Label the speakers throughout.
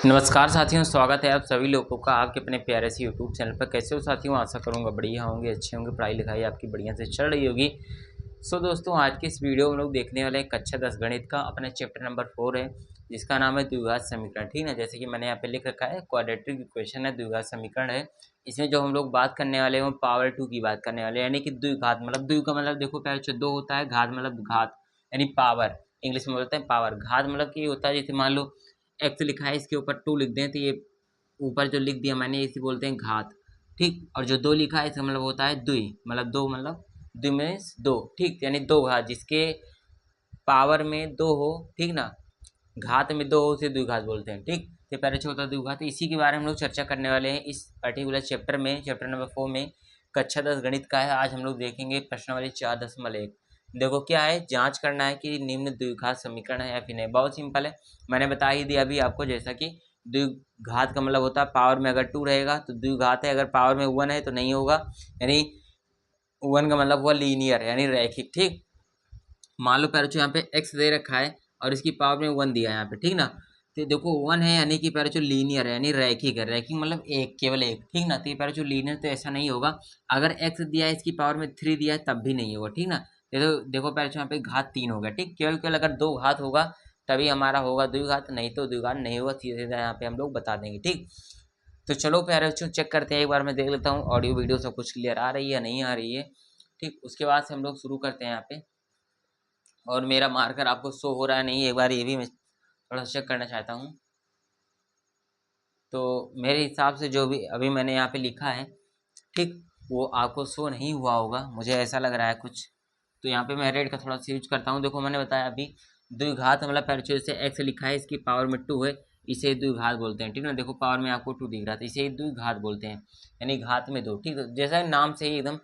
Speaker 1: नमस्कार साथियों, स्वागत है आप सभी लोगों का आपके अपने प्यारे से यूट्यूब चैनल पर। कैसे हो साथियों? आशा करूंगा बढ़िया होंगे, अच्छे होंगे, पढ़ाई लिखाई आपकी बढ़िया से चल रही होगी। दोस्तों, आज की इस वीडियो में हम लोग देखने वाले हैं कक्षा 10 गणित का अपना चैप्टर नंबर 4 है, जिसका नाम है द्विघात समीकरण। ठीक है, जैसे कि मैंने यहाँ पे लिख रखा है, क्वाड्रेटिक इक्वेशन है, द्विघात समीकरण है। इसमें जो हम लोग बात करने वाले हैं वो पावर 2 की बात करने वाले हैं, यानी कि द्विघात मतलब द्वि का मतलब देखो पहले 2 होता है, घात मतलब घात यानी पावर, इंग्लिश में बोलते हैं पावर। घात मतलब कि होता है जैसे मान लो एक्स लिखा है, इसके ऊपर 2 लिख दें तो ये ऊपर जो लिख दिया मैंने इसे बोलते हैं घात। ठीक, और जो 2 लिखा है इसका मतलब होता है द्वि, मतलब 2 मतलब द्वि मीन्स 2। ठीक, यानी 2 घात जिसके पावर में 2 हो, ठीक ना, घात में 2 हो उसे द्विघात बोलते हैं। ठीक, तो पहले होता है द्विघात। इसी के बारे में हम लोग चर्चा करने वाले हैं इस पर्टिकुलर चैप्टर में, चैप्टर नंबर 4 में, कक्षा 10 गणित का है। आज हम लोग देखेंगे प्रश्नावली 4.1। देखो क्या है, जांच करना है कि निम्न द्विघात समीकरण है या फिर नहीं। बहुत सिंपल है, मैंने बता ही दिया अभी आपको, जैसा कि द्विघात का मतलब होता है पावर में अगर 2 रहेगा तो द्विघात है, अगर पावर में 1 है तो नहीं होगा। यानी 1 का मतलब हुआ लीनियर यानी रैखिक। ठीक, मान लो पैरचो यहाँ पे x दे रखा है और इसकी पावर में 1 दिया है यहाँ पे, ठीक ना। तो देखो 1 है यानी कि पैरचो लीनियर है यानी रैखिक है। रैखिक मतलब एक, केवल एक, ठीक ना। तो ये पैरचो लीनियर तो ऐसा नहीं होगा। अगर x दिया है इसकी पावर में 3 दिया है तब भी नहीं होगा, ठीक ना। तो देखो पैरचो यहाँ पे घात 3 हो गया। ठीक, केवल केवल अगर 2 घात होगा तभी हमारा होगा द्विघात, नहीं तो द्विघात नहीं होगा। सीधे सीधा यहाँ पे हम लोग बता देंगे। ठीक, तो चलो प्यारे बच्चों चेक करते हैं, एक बार मैं देख लेता हूँ ऑडियो वीडियो सब कुछ क्लियर आ रही है या नहीं आ रही है। ठीक, उसके बाद से हम लोग शुरू करते हैं यहाँ पे। और मेरा मार्कर आपको शो हो रहा है नहीं, एक बार ये भी मैं थोड़ा चेक करना चाहता हूँ। तो मेरे हिसाब से जो भी अभी मैंने यहाँ पे लिखा है, ठीक, वो आपको शो नहीं हुआ होगा, मुझे ऐसा लग रहा है कुछ। तो यहाँ पे मैं रेड का थोड़ा सा यूज करता हूँ। देखो मैंने बताया अभी द्विघात मतलब पहले जैसे एक्स लिखा है, इसकी पावर में 2 है, इसे द्विघात बोलते हैं। ठीक है, देखो पावर में आपको 2 दिख रहा था, इसे द्विघात बोलते हैं, यानी घात में 2। ठीक है, जैसा नाम से ही एकदम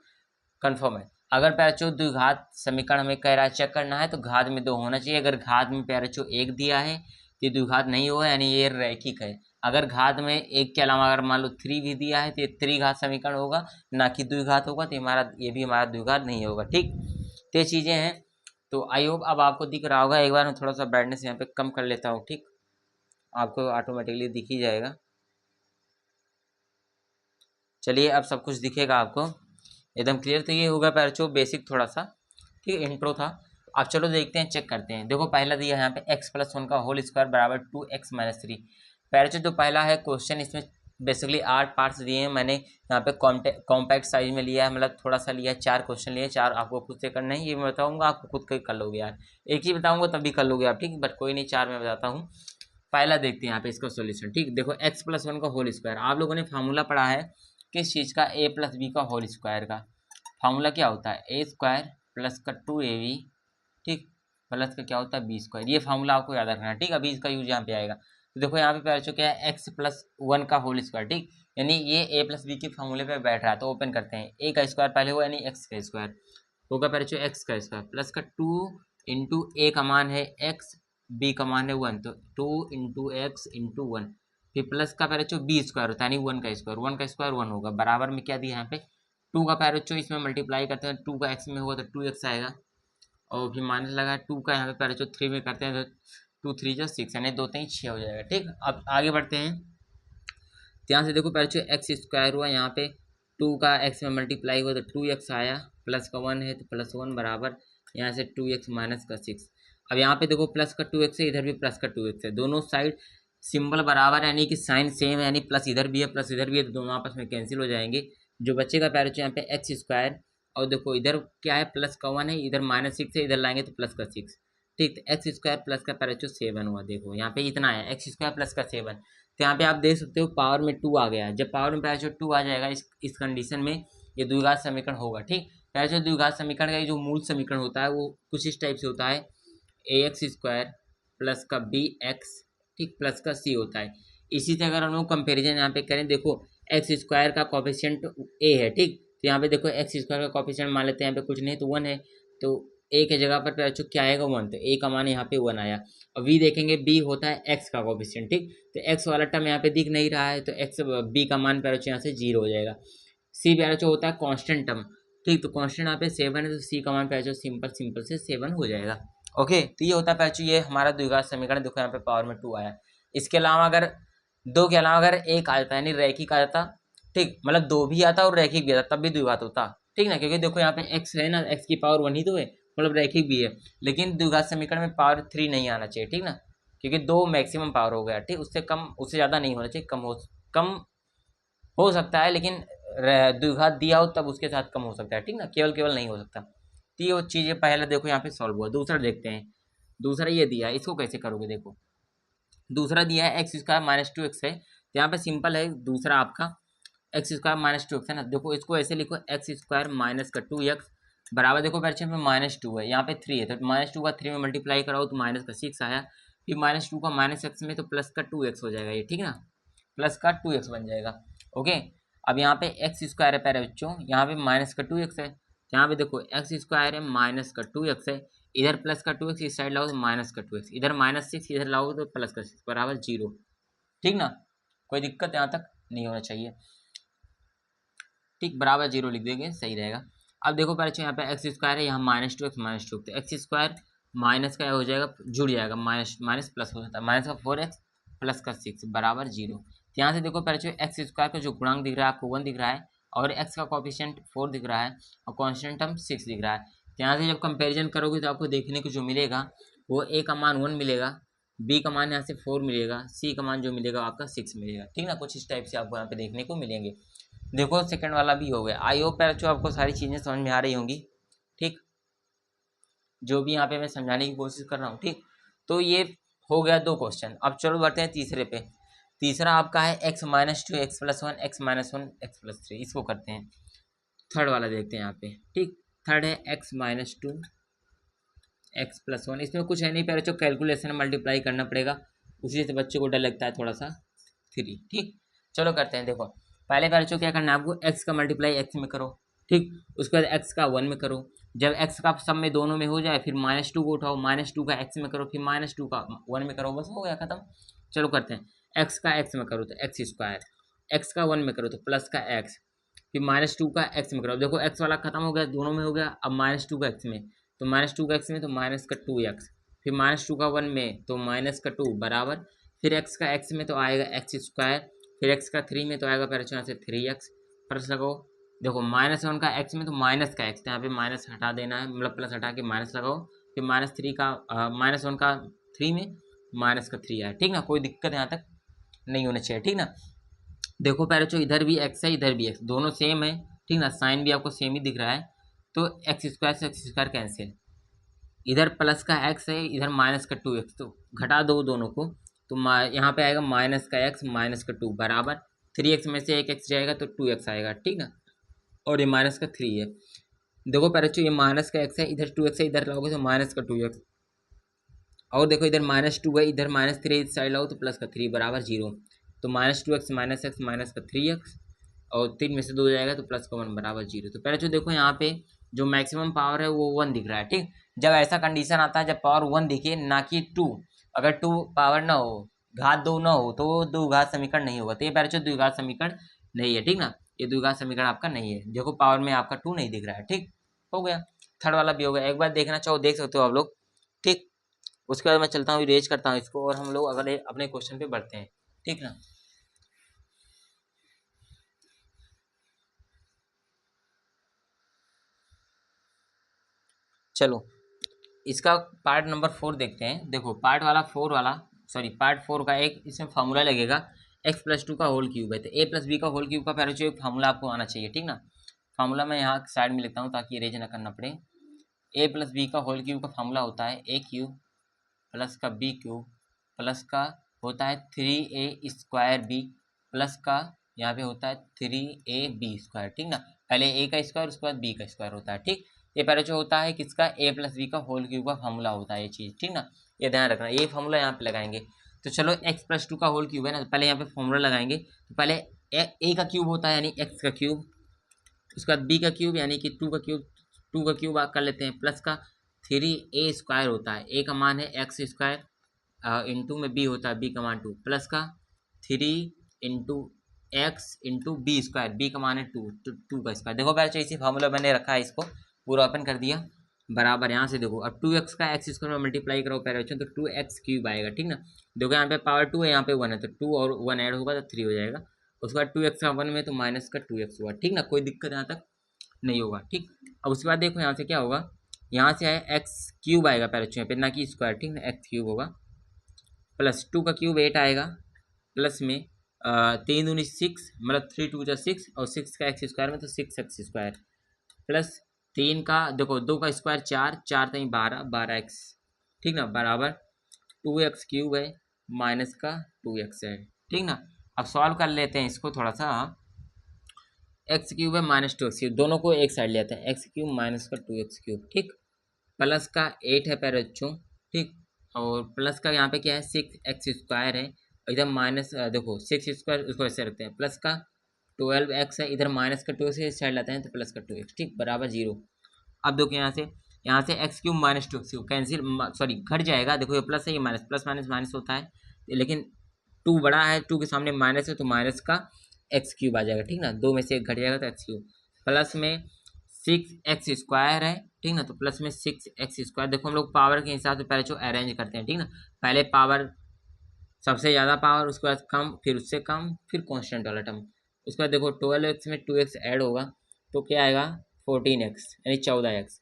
Speaker 1: कन्फर्म है। अगर पैरचो द्विघात समीकरण हमें कह रहा है चेक करना है तो घात में 2 होना चाहिए। अगर घात में पैरचो 1 दिया है तो ये द्विघात नहीं होगा, यानी ये रैखिक है। अगर घात में 1 के अलावा अगर मान लो 3 भी दिया है तो ये त्रिघात समीकरण होगा, ना कि द्विघात होगा। तो ये भी हमारा द्विघात नहीं होगा। ठीक, तो ये चीज़ें हैं। तो आई होप अब आपको दिख रहा होगा। एक बार मैं थोड़ा सा ब्राइटनेस यहाँ पे कम कर लेता हूँ। ठीक, आपको ऑटोमेटिकली दिख ही जाएगा। चलिए अब सब कुछ दिखेगा आपको एकदम क्लियर। तो ये होगा पैरचो बेसिक थोड़ा सा, ठीक, इंट्रो था। अब चलो देखते हैं, चेक करते हैं। देखो पहला दिया है यहाँ पे x+1 का होल स्क्वायर बराबर 2x-3। पैरचो जो पहला है क्वेश्चन, इसमें बेसिकली 8 पार्ट्स दिए हैं। मैंने यहाँ पे कॉम्पैक्ट साइज में लिया है, मतलब थोड़ा सा लिया है। 4 क्वेश्चन लिए, 4 आपको खुद से करना है। ये मैं बताऊँगा, आपको खुद कर लोगे यार। एक ही बताऊँगा तब भी कर लोगे आप, ठीक, बट कोई नहीं, 4 मैं बताता हूँ। पहला देखते हैं यहाँ पे इसका सोल्यूशन। ठीक, देखो x+1 का होल स्क्वायर, आप लोगों ने फार्मूला पढ़ा है किस चीज़ का, a+b का होल स्क्वायर का। फार्मूला क्या होता है, a स्क्वायर प्लस का 2ab, ठीक, प्लस का क्या होता है b स्क्वायर। ये फार्मूला आपको याद रखना है। ठीक, अभी इसका यूज यहाँ पे आएगा। तो देखो यहाँ पे पैर चुके हैं x+1 का होल स्क्वायर। ठीक, यानी ये a+b के फार्मूले पे बैठ रहा है। तो ओपन करते हैं, a का स्क्वायर पहले हुआ यानी x का स्क्वायर होगा, पैर चुके x का स्क्वायर प्लस का 2 इंटू a का मान है x, b का मान है 1, तो 2 इंटू एक्स इंटू 1, फिर प्लस का पैर चुके b स्क्वायर होता है यानी 1 का स्क्वायर, 1 का स्क्वायर 1 होगा, बराबर में क्या दिया यहाँ पे 2 का पैर चुके इसमें मल्टीप्लाई करते हैं, 2 का x में होगा तो 2x आएगा, और फिर माइनस लगा 2 का यहाँ पे पैर चुके 3 में करते हैं तो 2 3 जो 6 यानी 2 3 6 हो जाएगा। ठीक, अब आगे बढ़ते हैं। यहाँ से देखो पैर चुके एक्स स्क्वायर हुआ, यहाँ पे 2 का x में मल्टीप्लाई हुआ तो 2x आया, प्लस का 1 है तो प्लस 1 बराबर यहाँ से 2x माइनस का 6। अब यहाँ पे देखो प्लस का 2x है, इधर भी प्लस का 2x है, दोनों साइड सिंबल बराबर है यानी कि साइन सेम है, यानी प्लस इधर भी है प्लस इधर भी है, तो दोनों आपस में कैंसिल हो जाएंगे। जो बच्चे का पैर यहाँ पे एक्स स्क्वायर, और देखो इधर क्या है प्लस का 1 है, इधर -6 है, इधर लाएंगे तो प्लस का 6। ठीक, तो एक्स स्क्वायर प्लस का पैर 7 हुआ। देखो यहाँ पे इतना है, एक्स स्क्वायर प्लस का 7। तो यहाँ पे आप देख सकते हो पावर में 2 आ गया है। जब पावर में पैर 2 आ जाएगा इस कंडीशन में ये द्विघात समीकरण होगा। ठीक, पैर द्विघात समीकरण का जो मूल समीकरण होता है वो कुछ इस टाइप से होता है, ax स्क्वायर प्लस का bx, ठीक, प्लस का c होता है। इसी से अगर हम लोग कंपेरिजन यहाँ पे करें, देखो एक्स स्क्वायर का कॉफिशिएंट a है, ठीक, तो यहाँ पे देखो एक्स स्क्वायर का कॉफिशिएंट मान लेते हैं, यहाँ पे कुछ नहीं तो 1 है, तो a के जगह पर पैर क्या आएगा 1, तो a का मान यहाँ पे 1 आया। और v देखेंगे b होता है x का कॉफिशिएंट। ठीक, तो x वाला टर्म यहाँ पे दिख नहीं रहा है, तो x b का मान पैर यहाँ से 0 हो जाएगा। c पैर होता है कॉन्स्टेंट टर्म। ठीक, तो कॉन्स्टेंट यहाँ पे 7 है, तो c का मान पैर सिंपल से 7 हो जाएगा। ओके, तो ये होता है पैचू, ये हमारा द्विघात समीकरण। देखो यहाँ पे पावर में 2 आया। इसके अलावा अगर दो के अलावा अगर एक आ जाता यानी रैखिक आ जाता, ठीक, मतलब दो भी आता और रैखिक भी आता तब भी द्विघात होता, ठीक ना, क्योंकि देखो यहाँ पे x है ना, x की पावर 1 ही तो है, मतलब रैखिक भी है, लेकिन द्विघात समीकरण में पावर 3 नहीं आना चाहिए, ठीक ना, क्योंकि दो मैक्सिमम पावर हो गया, ठीक, उससे कम उससे ज़्यादा नहीं होना चाहिए, कम हो सकता है, लेकिन द्विघात दिया हो तब उसके साथ कम हो सकता है, ठीक ना, केवल केवल नहीं हो सकता। तो ये चीज़ें पहले देखो यहाँ पे सॉल्व हुआ। दूसरा देखते हैं, दूसरा ये दिया है, इसको कैसे करोगे, देखो दूसरा दिया है एक्स स्क्वायर माइनस 2x है, तो यहाँ पे सिंपल है, दूसरा आपका एक्स स्क्वायर माइनस 2x है ना, देखो इसको ऐसे लिखो एक्स स्क्वायर माइनस का 2x बराबर, देखो परिचय में -2 है, यहाँ पे 3 है, तो -2 का 3 में मल्टीप्लाई कराओ तो माइनस का 6 आया, फिर -2 का -x में तो प्लस का 2x हो जाएगा ये, ठीक ना, प्लस का 2x बन जाएगा। ओके, अब यहाँ पे एक्स स्क्वायर है प्यारे बच्चों, यहाँ पे माइनस का 2x है, तो यहाँ पे देखो एक्स स्क्वायर है माइनस का 2x है, इधर प्लस का 2x, इस साइड लाओ तो माइनस का 2x, इधर -6 इधर लाओ तो प्लस का 6 बराबर 0, ठीक ना, कोई दिक्कत यहाँ तक नहीं होना चाहिए, ठीक, बराबर 0 लिख देंगे सही रहेगा। अब देखो बच्चों यहाँ पे एक्स स्क्वायर है, यहाँ -2x तो एक्स स्क्वायर माइनस का हो जाएगा, जुड़ जाएगा, माइनस माइनस प्लस हो जाता है, माइनस का 4x प्लस का 6 बराबर 0। यहाँ से देखो बच्चों एक्स स्क्वायर का जो गुणांक दिख रहा है आपको 1 दिख रहा है, और एक्स का कोफिशिएंट 4 दिख रहा है, और कॉन्स्टेंट टर्म 6 दिख रहा है। तो यहाँ से जब कंपेरिजन करोगे तो आपको देखने को जो मिलेगा वो ए का मान 1 मिलेगा, बी का मान यहाँ से 4 मिलेगा, सी का मान जो मिलेगा आपका 6 मिलेगा, ठीक ना, कुछ इस टाइप से आपको यहाँ पे देखने को मिलेंगे। देखो सेकंड वाला भी हो गया। आई होप जो आपको सारी चीज़ें समझ में आ रही होंगी, ठीक, जो भी यहाँ पे मैं समझाने की कोशिश कर रहा हूँ, ठीक, तो ये हो गया 2 क्वेश्चन। अब चलो बढ़ते हैं तीसरे पे। तीसरा आपका है x -2 x+1 x -1 x+3, इसको करते हैं। थर्ड वाला देखते हैं यहाँ पे, ठीक, थर्ड है x -2 x+1, इसमें कुछ है नहीं, पहले जो कैलकुलेशन मल्टीप्लाई करना पड़ेगा, उसी से बच्चों को डर लगता है थोड़ा सा, 3, ठीक, चलो करते हैं। देखो पहले बच्चों क्या करना है आपको, x का मल्टीप्लाई x में करो, ठीक, उसके बाद x का 1 में करो, जब x का सब में दोनों में हो जाए फिर -2 को उठाओ, -2 का x में करो, फिर -2 का 1 में करो, बस हो गया खत्म। चलो करते हैं, x का x में करो तो एक्स स्क्वायर, x का 1 में करो तो प्लस का x, फिर -2 का x में करो, देखो x वाला खत्म हो गया, दोनों में हो गया, अब -2 का x में, तो -2 का x में तो माइनस का 2x, फिर -2 का 1 में तो माइनस का 2 बराबर, फिर x का x में तो आएगा एक्स स्क्वायर, फिर x का 3 में तो आएगा पहले यहाँ से 3x, प्लस लगाओ, देखो -1 का x में तो माइनस का x, तो यहाँ पे माइनस हटा देना है, मतलब प्लस हटा के माइनस लगाओ, फिर -3 का -1 का 3 में माइनस का 3 आया, ठीक ना, कोई दिक्कत यहाँ तक नहीं होना चाहिए, ठीक ना। देखो पहले जो इधर भी x है इधर भी x, दोनों सेम है, ठीक ना, साइन भी आपको सेम ही दिख रहा है, तो एक्स स्क्वायर से एक्स स्क्वायर कैंसिल, इधर प्लस का x है इधर माइनस का 2x, तो घटा दो दोनों को, तो यहाँ पे आएगा माइनस का x माइनस का 2 बराबर 3x में से एक x जाएगा तो 2x आएगा, ठीक ना, और ये माइनस का 3 है। देखो पहले तो ये माइनस का x है, इधर 2x है, इधर लाओगे तो माइनस का 2x, और देखो इधर -2 है इधर -3 इस साइड लाओ तो प्लस का 3 बराबर 0, तो -2x माइनस का 3x, और 3 में से 2 जाएगा तो प्लस का 1 बराबर 0। तो पहले जो देखो यहाँ पे जो मैक्सिमम पावर है वो 1 दिख रहा है, ठीक, जब ऐसा कंडीशन आता है जब पावर 1 दिखे ना कि 2, अगर 2 पावर ना हो, घात 2 ना हो, तो वो द्विघात समीकरण नहीं होगा, तो ये पहले जो द्विघात समीकरण नहीं है, ठीक ना, ये द्विघात समीकरण आपका नहीं है, देखो पावर में आपका 2 नहीं दिख रहा है, ठीक, हो गया। थर्ड वाला भी हो गया, एक बार देखना चाहो देख सकते हो आप लोग, ठीक, उसके बाद मैं चलता हूँ इरेज करता हूँ इसको, और हम लोग अगले अपने क्वेश्चन पे बढ़ते हैं, ठीक ना। चलो इसका पार्ट नंबर 4 देखते हैं। देखो पार्ट 4 का एक इसमें फार्मूला लगेगा, x+2 का होल क्यूब है, तो a+b का होल क्यूब का पहले जो एक फार्मूला आपको आना चाहिए, ठीक ना। फार्मूला मैं यहाँ साइड में लिखता हूँ ताकि इरेज ना करना पड़े। a+b का होल क्यूब का फार्मूला होता है a क्यूब प्लस का b क्यूब प्लस का होता है 3a² b प्लस का यहाँ पे होता है 3ab², ठीक ना, पहले a का स्क्वायर उसके बाद b का स्क्वायर होता है, ठीक। ये पहले जो होता है किसका, a+b का होल क्यूब का फार्मूला होता है ये चीज़, ठीक ना, ये ध्यान रखना, ये फार्मूला यहाँ पे लगाएंगे। तो चलो x+2 का होल क्यूब है ना, तो पहले यहाँ पे फार्मूला लगाएंगे, तो पहले a का क्यूब होता है यानी x का क्यूब, उसके बाद b का क्यूब यानी कि 2 का क्यूब कर लेते हैं, प्लस का 3a² होता है, a का मान है x² इंटू में b होता है b का मान 2, प्लस का 3 into x into b², b का मान है 2 का स्क्वायर। देखो बच्चों इसी फार्मूला मैंने रखा है, इसको पूरा ओपन कर दिया, बराबर यहाँ से देखो अब 2x का एक्स स्क्वायर में मल्टीप्लाई करो पहले बच्चों, तो 2x³ आएगा, ठीक ना। देखो यहाँ पे पावर 2 है, यहाँ पे 1 है, तो 2 और 1 ऐड होगा तो 3 हो जाएगा। उसके बाद 2x का 1 में तो माइनस का 2x हुआ, ठीक ना, कोई दिक्कत यहाँ तक नहीं होगा, ठीक। अब उसके बाद देखो यहाँ से क्या होगा, यहाँ से आए x³ आएगा पहले बच्चों पे, ना कि स्क्वायर, ठीक ना, x³ होगा प्लस 2 का क्यूब 8 आएगा, प्लस में 3 दूनी 6 मतलब 3 2 6 और 6 का एक्स स्क्वायर में तो 6x² प्लस 3 का देखो 2 का स्क्वायर 4 4 तीन 12 12x, ठीक ना, बराबर 2x³ है माइनस का 2x है, ठीक ना। अब सॉल्व कर लेते हैं इसको थोड़ा सा, x³ है माइनस 2x³, दोनों को एक साइड लेते हैं, x³ माइनस का 2x³, ठीक, प्लस का 8 है पैर बच्चों, ठीक, और प्लस का यहाँ पे क्या है 6x² है, इधर माइनस देखो 6 स्क्वायर उसको ऐसे रखते हैं, प्लस का 12x है, इधर माइनस का 2 से साइड लाते हैं तो प्लस का 2x, ठीक, बराबर 0। अब देखो यहाँ से x³ minus 2x³ cancel, sorry घट जाएगा, देखो ये प्लस है ये माइनस, प्लस माइनस माइनस होता है, लेकिन 2 बड़ा है, 2 के सामने माइनस है तो माइनस का x³ आ जाएगा, ठीक ना, 2 में से एक घट जाएगा तो x³ प्लस में 6x² है, ठीक ना, तो प्लस में 6x²। देखो हम लोग पावर के हिसाब से पहले जो अरेंज करते हैं, ठीक ना, पहले पावर सबसे ज़्यादा पावर, उसके बाद कम, फिर उससे कम, फिर कांस्टेंट वाला टर्म। उसके बाद देखो 12x में 2x ऐड होगा तो क्या आएगा 14x यानी 14x।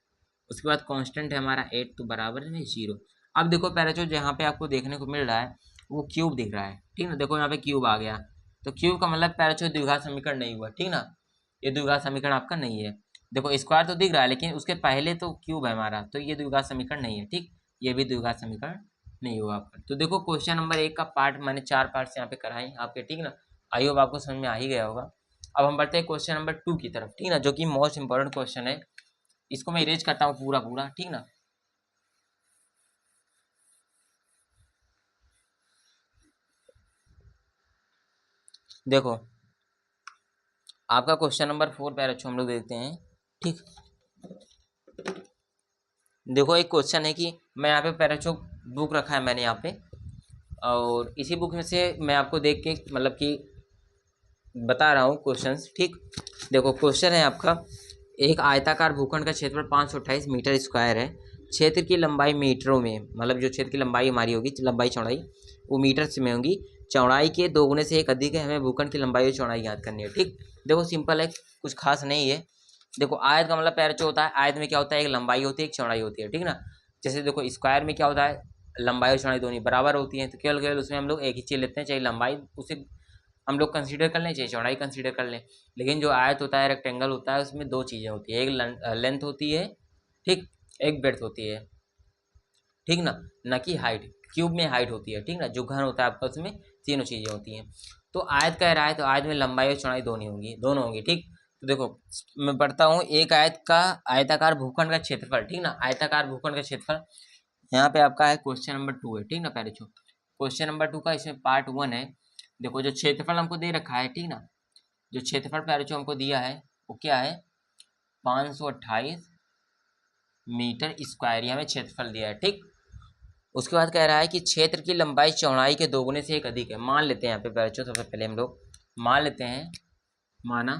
Speaker 1: उसके बाद कांस्टेंट है हमारा 8 तो बराबर है 0। अब देखो पहले जो जहाँ पे आपको देखने को मिल रहा है वो क्यूब दिख रहा है, ठीक ना, देखो यहाँ पे क्यूब आ गया, तो क्यूब का मतलब पहले जो द्विघात समीकरण नहीं हुआ, ठीक ना, ये द्विघात समीकरण आपका नहीं है। देखो स्क्वायर तो दिख रहा है लेकिन उसके पहले तो क्यूब है हमारा, तो ये द्विघात समीकरण नहीं है, ठीक, ये भी द्विघात समीकरण नहीं हुआ आपका। तो देखो क्वेश्चन नंबर 1 का पार्ट मैंने 4 पार्ट से यहाँ पे कराए आपके, ठीक ना, आई होप आपको समझ में आ ही गया होगा। अब हम बढ़ते हैं क्वेश्चन नंबर 2 की तरफ, ठीक ना, जो कि मोस्ट इंपॉर्टेंट क्वेश्चन है, इसको मैं इरेज करता हूँ पूरा पूरा, ठीक ना। देखो आपका क्वेश्चन नंबर 4 पे अच्छो हम लोग देखते हैं, ठीक। देखो एक क्वेश्चन है कि मैं यहाँ पे पैराचो बुक रखा है मैंने यहाँ पे, और इसी बुक में से मैं आपको देख के मतलब कि बता रहा हूँ क्वेश्चंस, ठीक। देखो क्वेश्चन है आपका, एक आयताकार भूखंड का क्षेत्रफल 528 मीटर स्क्वायर है, क्षेत्र की लंबाई मीटरों में, मतलब जो क्षेत्र की लंबाई हमारी होगी लंबाई चौड़ाई वो मीटर में होगी, चौड़ाई के 2 गुने से एक अधिक है, हमें भूखंड की लंबाई और चौड़ाई याद करनी है, ठीक। देखो सिंपल है, कुछ खास नहीं है। देखो आयत का मतलब पैर जो होता है, आयत में क्या होता है, एक लंबाई होती है एक चौड़ाई होती है, ठीक ना। जैसे देखो स्क्वायर में क्या होता है, लंबाई और चौड़ाई दोनों बराबर होती हैं, तो केवल केवल उसमें हम लोग एक ही चीज़ लेते हैं, चाहे लंबाई उसे हम लोग कंसीडर कर लें चाहे चौड़ाई कंसीडर कर लें। लेकिन जो आयत होता है रेक्टेंगल होता है उसमें 2 चीज़ें होती है, एक लेंथ होती है, ठीक, एक ब्रेड्थ होती है, ठीक ना, न कि हाइट। क्यूब में हाइट होती है, ठीक ना, जो घन होता है आपका उसमें तीनों चीज़ें होती हैं। तो आयत कह रहा है तो आयत में लंबाई और चौड़ाई दोनों होंगी, ठीक। तो देखो मैं पढ़ता हूँ, एक आयत का आयताकार भूखंड का क्षेत्रफल, ठीक ना, आयताकार भूखंड का क्षेत्रफल यहाँ पे आपका है क्वेश्चन नंबर 2 है, ठीक ना, पहले क्वेश्चन नंबर 2 का इसमें पार्ट 1 है। देखो जो क्षेत्रफल हमको दे रखा है, ठीक ना, जो क्षेत्रफल पहले जो हमको दिया है वो क्या है 528 मीटर स्क्वायर, ये हमें क्षेत्रफल दिया है, ठीक। उसके बाद कह रहा है कि क्षेत्र की लंबाई चौड़ाई के 2 गुने से एक अधिक है। मान लेते हैं यहाँ पे बच्चों, सबसे पहले हम लोग मान लेते हैं, माना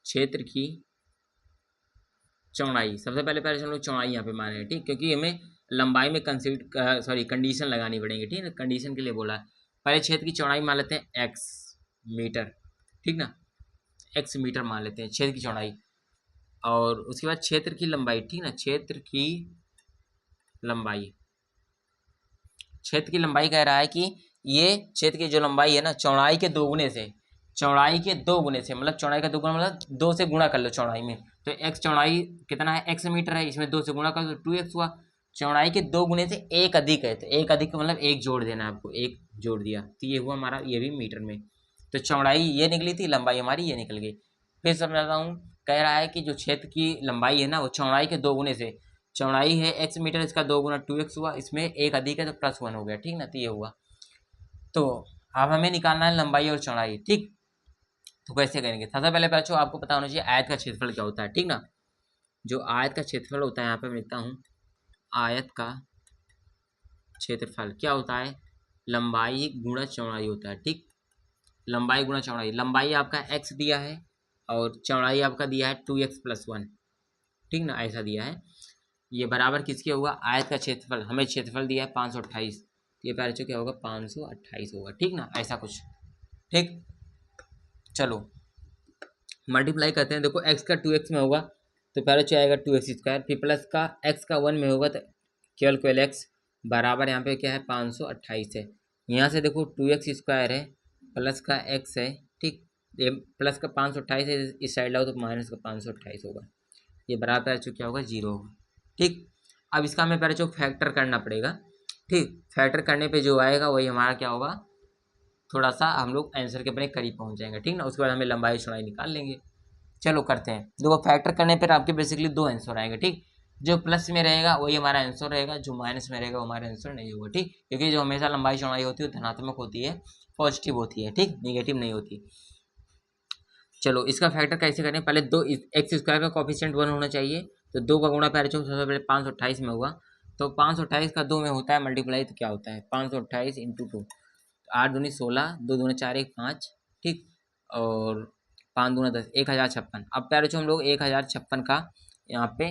Speaker 1: क्षेत्र की चौड़ाई, सबसे पहले पहले हम लोग चौड़ाई यहाँ पे माने हैं, ठीक, क्योंकि हमें लंबाई में कंडीशन लगानी पड़ेगी, ठीक है, कंडीशन के लिए बोला है। पहले क्षेत्र की चौड़ाई मान लेते हैं x मीटर, ठीक ना, x मीटर मान लेते हैं क्षेत्र की चौड़ाई, और उसके बाद क्षेत्र की लंबाई, ठीक ना, क्षेत्र की लंबाई, क्षेत्र की लंबाई कह रहा है कि ये क्षेत्र की जो लंबाई है ना चौड़ाई के 2 गुने से, चौड़ाई के 2 गुने से, मतलब चौड़ाई का 2 गुना मतलब 2 से गुणा कर लो चौड़ाई में, तो x चौड़ाई कितना है x मीटर है, इसमें 2 से गुणा कर तो 2x हुआ। चौड़ाई के 2 गुने से एक अधिक है, तो एक अधिक मतलब एक जोड़ देना है आपको, एक जोड़ दिया तो ये हुआ हमारा, ये भी मीटर में। तो चौड़ाई ये निकली थी, लंबाई हमारी ये निकल गई। फिर समझाता हूँ, कह रहा है कि जो क्षेत्र की लंबाई है ना वो चौड़ाई के 2 गुने से, चौड़ाई है x मीटर, इसका 2 गुना 2x हुआ, इसमें एक अधिक है तो +1 हो गया, ठीक ना, तो ये हुआ। तो अब हमें निकालना है लंबाई और चौड़ाई, ठीक। तो कैसे करेंगे, सबसे पहले बच्चों आपको पता होना चाहिए आयत का क्षेत्रफल क्या होता है, ठीक ना। जो आयत का क्षेत्रफल होता है, यहाँ पे मैं लिखता हूँ, आयत का क्षेत्रफल क्या होता है, लंबाई गुणा चौड़ाई होता है, ठीक। लंबाई गुणा चौड़ाई, लंबाई आपका x दिया है और चौड़ाई आपका दिया है 2x + 1, ठीक ना, ऐसा दिया है। ये बराबर किसके होगा, आयत का क्षेत्रफल, हमें क्षेत्रफल दिया है 528, ये प्यारे बच्चों क्या होगा 528 होगा, ठीक ना, ऐसा कुछ। ठीक, चलो मल्टीप्लाई करते हैं। देखो x का 2x में होगा तो प्यारे बच्चों आएगा 2x², फिर प्लस का x का 1 में होगा तो केवल x बराबर यहाँ पे क्या है 528 है। यहाँ से देखो 2x² है प्लस का x है, ठीक, ये प्लस का 528 है, इस साइड लाओ तो माइनस का 528 होगा, ये बराबर प्यारे बच्चों क्या होगा 0 होगा। ठीक, अब इसका हमें प्यारे बच्चों फैक्टर करना पड़ेगा। ठीक, फैक्टर करने पे जो आएगा वही हमारा क्या होगा, थोड़ा सा हम लोग आंसर के अपने करीब पहुंच जाएंगे, ठीक ना, उसके बाद हमें लंबाई चौड़ाई निकाल लेंगे। चलो करते हैं। देखो फैक्टर करने पर आपके बेसिकली 2 आंसर आएंगे, ठीक, जो प्लस में रहेगा वही हमारा आंसर रहेगा, जो माइनस में रहेगा वो हमारा आंसर नहीं होगा, ठीक, क्योंकि जो हमेशा लंबाई चौड़ाई होती है वो धनात्मक होती है, पॉजिटिव होती है, ठीक, निगेटिव नहीं होती। चलो इसका फैक्टर कैसे करें, पहले दो x² का कोफिशिएंट 1 होना चाहिए, तो 2 का गुणा पहले सबसे पहले 528 में होगा, तो 528 का 2 में होता है मल्टीप्लाई, तो क्या होता है 528 इंटू 2, 8 दूनी 16, 2 दूनी 4 1 5, ठीक, और 5 दूना 10, 1056। अब प्यारे बच्चों हम लोग 1056 का यहाँ पे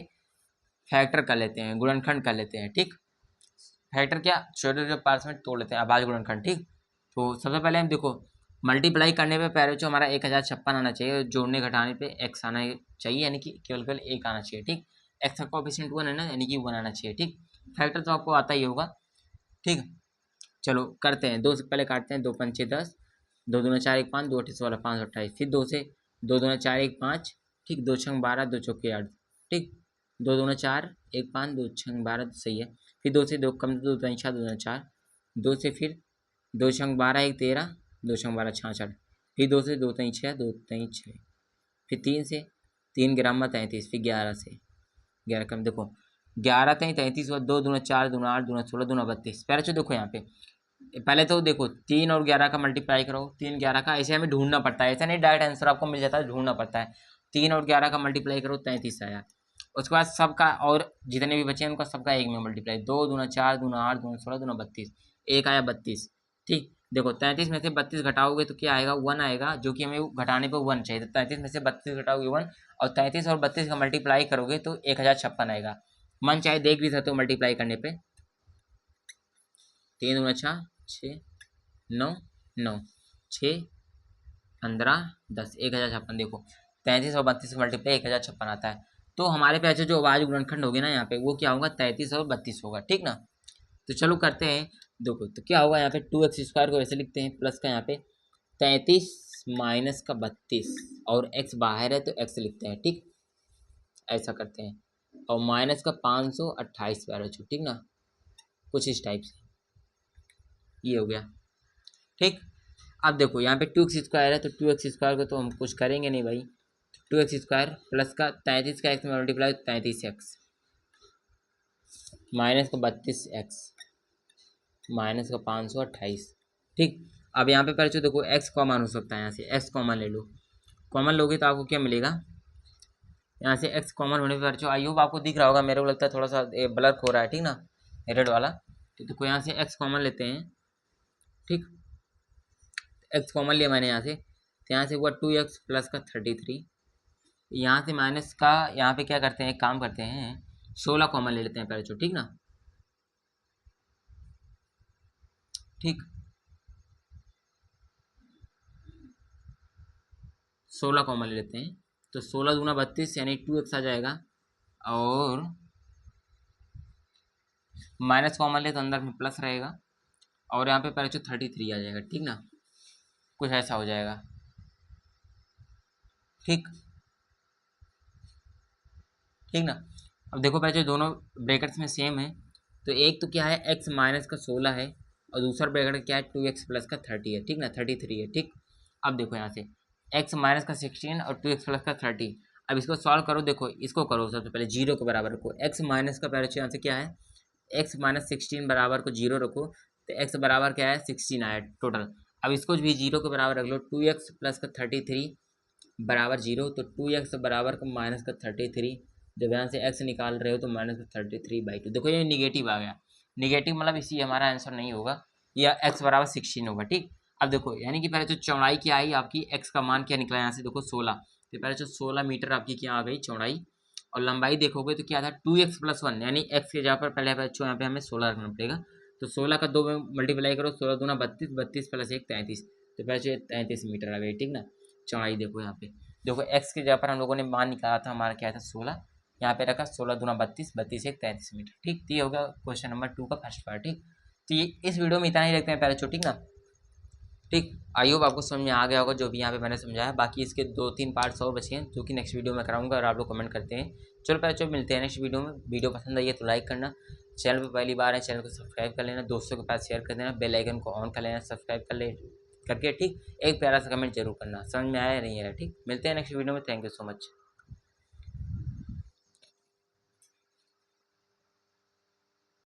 Speaker 1: फैक्टर कर लेते हैं, गुणनखंड कर लेते हैं, ठीक, फैक्टर क्या छोटे छोटे पार्ट्स में तोड़ लेते हैं, अभाज्य गुणनखंड, ठीक। तो सबसे पहले हम देखो मल्टीप्लाई करने पे प्यारे बच्चों हमारा 1056 आना चाहिए, जोड़ने घटाने पे x आना चाहिए, यानी कि केवल 1 आना चाहिए, ठीक, x का कोएफिशिएंट 1 है ना, यानी कि 1 आना चाहिए, ठीक, फैक्टर तो आपको आता ही होगा, ठीक। चलो करते हैं, 2 से पहले काटते हैं, 2 पंचे 10, 2 दूना 4 1 5, 2 अट्ठे 16 528, फिर 2 से 2 दूना 4 1 5, ठीक, 2 छंग 12, 2 चौके 8, ठीक, 2 दूना 4 1 5, 2 छंग 12, सही है, फिर 2 से 2 कम, 2 दूना 6, 2 दूना 4, 2 से फिर 2 छंग 12 1 13, 2 छंग 12 66, फिर 2 से 2 3 6, 2 3 6, फिर 3 से 3 ग्राम 33, फिर 11 से 11 कम, देखो 11 3 33 हुआ, 2 दूना 4 दूना 8 दूना 16 दूना 32, पहले तो देखो यहाँ पे पहले तो देखो 3 और 11 का मल्टीप्लाई करो, 3 11 का, ऐसे हमें ढूंढना पड़ता है, ऐसा नहीं डायरेक्ट आंसर आपको मिल जाता है, ढूंढना पड़ता है। 3 और 11 का मल्टीप्लाई करो 33 आया, उसके बाद सबका और जितने भी बचे हैं उनका सबका एक में मल्टीप्लाई, 2 दूना 4 दूना 8 दूना 16 दूना 32, एक आया 32, ठीक, देखो 33 में से 32 घटाओगे तो क्या आएगा 1 आएगा, जो कि हमें घटाने पर 1 चाहिए, तो 33 में से 32 घटाओगे 1, और 33 और 32 का मल्टीप्लाई करोगे तो 1056 आएगा। मन चाहे देख भी सकते हो मल्टीप्लाई करने पे, 3 दूना 6 9 9 6 15 10, 1056, देखो 33 और 32 का मल्टीप्लाई 1056 आता है, तो हमारे पे ऐसे जो अभाज्य गुणनखंड होगे ना यहाँ पे वो क्या होगा 33 और 32 होगा, ठीक ना। तो चलो करते हैं, देखो तो क्या होगा यहाँ पे 2x² को ऐसे लिखते हैं, प्लस का यहाँ पे 33 माइनस का 32, और x बाहर है तो x लिखते हैं, ठीक, ऐसा करते हैं, और माइनस का 528 प्यारे बच्चों, ठीक ना, कुछ इस टाइप से ये हो गया, ठीक। अब देखो यहाँ पे 2x² है, तो 2x² को तो हम कुछ करेंगे नहीं भाई, 2x² प्लस का 33 का x में मल्टीप्लाई 33x माइनस का 32x माइनस का 528, ठीक। अब यहाँ पे पहले देखो x कॉमन हो सकता है, यहाँ से x कॉमन ले लो, कॉमन लोगे तो आपको क्या मिलेगा, यहाँ से x कॉमन होने पर जो आई होप आपको दिख रहा होगा, मेरे को लगता है थोड़ा सा ब्लर हो रहा है, ठीक ना, रेड वाला, तो देखो यहाँ से x कॉमन लेते हैं, ठीक, x कॉमन लिया मैंने यहाँ से, तो यहाँ से हुआ 2x प्लस का 33, यहाँ से माइनस का यहाँ पे क्या करते हैं, काम करते हैं 16 कॉमन ले लेते हैं पहले, ठीक ना, ठीक, 16 कॉमन ले लेते हैं, तो 16 दूना 32 यानी 2x आ जाएगा, और माइनस कॉमन ले तो अंदर में प्लस रहेगा, और यहाँ पे पहले 33 आ जाएगा, ठीक ना, कुछ ऐसा हो जाएगा, ठीक, ठीक ना। अब देखो पहले दोनों ब्रैकेट्स में सेम है, तो एक तो क्या है x माइनस का 16 है, और दूसरा ब्रैकेट क्या है 2x प्लस का 30 है, ठीक ना, 33 है, ठीक। अब देखो यहाँ से x माइनस का 16 और 2x प्लस का 30, अब इसको सॉल्व करो, देखो इसको करो सबसे पहले 0 के बराबर रखो, x माइनस का पहले यहाँ से क्या है x माइनस 16 बराबर को 0 रखो, तो x बराबर क्या है 16 आया टोटल, अब इसको भी 0 के बराबर रख लो, 2x प्लस का 33 बराबर 0, तो 2x बराबर का माइनस का 33, जब यहाँ से x निकाल रहे हो तो माइनस का 33/2, देखो ये निगेटिव आ गया, निगेटिव मतलब इसी हमारा आंसर नहीं होगा, या x बराबर 16 होगा, ठीक। अब देखो यानी कि पहले तो चौड़ाई क्या आई आपकी, x का मान क्या निकला यहाँ से देखो 16, तो पहले तो 16 मीटर आपकी क्या आ गई चौड़ाई, और लंबाई देखोगे तो क्या था 2x+1, यानी x के जगह पर पहले बच्चों यहाँ पे हमें 16 रखना पड़ेगा। तो 16 का 2 में मल्टीप्लाई करो, 16 दूना 32, 32 + 1 33, तो बच्चों 33 मीटर आ गई, ठीक ना। चौड़ाई देखो यहाँ पे, देखो x की जगह पर हम लोगों ने मान निकाला था, हमारा क्या था 16, यहाँ पे रखा 16 दूना 32, 32 1 33 मीटर, ठीक। तो ये होगा क्वेश्चन नंबर 2 का फर्स्ट पार्ट, ठीक। तो ये इस वीडियो में इतना ही रखते हैं पहले, ठीक ना। ठीक, आई होप आपको समझ में आ गया होगा जो भी यहाँ पे मैंने समझाया। बाकी इसके 2-3 पार्ट्स और बचे हैं जो कि नेक्स्ट वीडियो में कराऊंगा, और आप लोग कमेंट करते हैं। चलो पहले मिलते हैं नेक्स्ट वीडियो में। वीडियो पसंद आई है तो लाइक करना, चैनल पर पहली बार है चैनल को सब्सक्राइब कर लेना, दोस्तों के पास शेयर कर देना, बेल आइकन को ऑन कर लेना, सब्सक्राइब कर ले करके, ठीक। एक प्यारा सा कमेंट जरूर करना, समझ में आया नहीं आया, ठीक। मिलते हैं नेक्स्ट वीडियो में, थैंक यू सो मच।